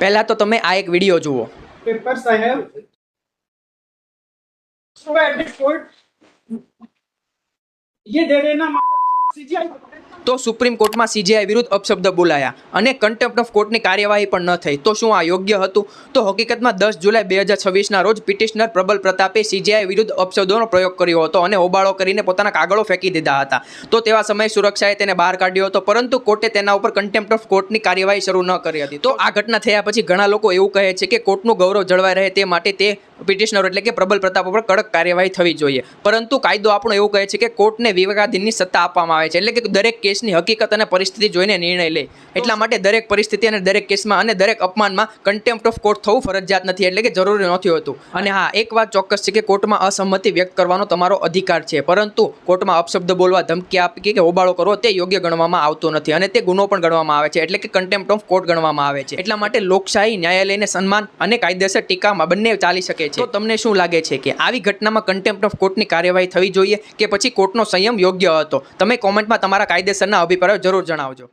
પહેલા તો તમે આ એક વિડીયો જુઓ। papers I have. So at the court, ये दे देना CGI। તો સુપ્રીમ કોર્ટમાં સીજીઆઈ વિરુદ્ધ અપશબ્દ બોલાયા અને કન્ટેમ્પ્ટ ઓફ કોર્ટની કાર્યવાહી પણ ન થઈ। તો શું આ યોગ્ય હતું? તો હકીકતમાં 10 જુલાઈ 2026ના રોજ પિટિશનર પ્રબલ પ્રતાપે સીજીઆઈ વિરુદ્ધ અપશબ્દોનો પ્રયોગ કર્યો હતો અને હોબાળો કરીને પોતાના કાગળો ફેંકી દીધા હતા। તો તેવા સમયે સુરક્ષાએ તેને બહાર કાઢ્યો હતો, પરંતુ કોર્ટે તેના ઉપર કન્ટેમ્પ્ટ ઓફ કોર્ટની કાર્યવાહી શરૂ ન કરી હતી। તો આ ઘટના થયા પછી ઘણા લોકો એવું કહે છે કે કોર્ટનું ગૌરવ જળવાઈ રહે તે માટે તે પિટિશનર એટલે કે પ્રબલ પ્રતાપ ઉપર કડક કાર્યવાહી થવી જોઈએ, પરંતુ કાયદો આપણો એવું કહે છે કે કોર્ટને વિવેકાધીનની સત્તા આપવામાં આવે છે, એટલે કે દરેક કેસની હકીકત અને પરિસ્થિતિ જોઈને નિર્ણય લે। એટલા માટે દરેક પરિસ્થિતિ અને દરેક કેસમાં અને દરેક અપમાનમાં કન્ટેમ્પ્ટ ઓફ કોર્ટ થવું ફરજિયાત નથી, એટલે કે જરૂરી નથી હોતું। અને હા, એક વાત ચોક્કસ છે કે કોર્ટમાં અસંમતિ વ્યક્ત કરવાનો તમારો અધિકાર છે, પરંતુ કોર્ટમાં અપશબ્દ બોલવા, ધમકી આપવી કે હોબાળો કરવો તે યોગ્ય ગણવામાં આવતો નથી અને તે ગુનો પણ ગણવામાં આવે છે, એટલે કે કન્ટેમ્પ્ટ ઓફ કોર્ટ ગણવામાં આવે છે। એટલા માટે લોકશાહી, ન્યાયાલયને સન્માન અને કાયદેસર ટીકામાં બંને ચાલી શકે છે। તો તમને શું લાગે છે કે આવી ઘટનામાં કન્ટેમ્પ્ટ ઓફ કોર્ટની કાર્યવાહી થવી જોઈએ કે પછી કોર્ટનો સંયમ યોગ્ય હતો? તમે કોમેન્ટમાં તમારા કાયદેસરના અભિપ્રાયો જરૂર જણાવજો।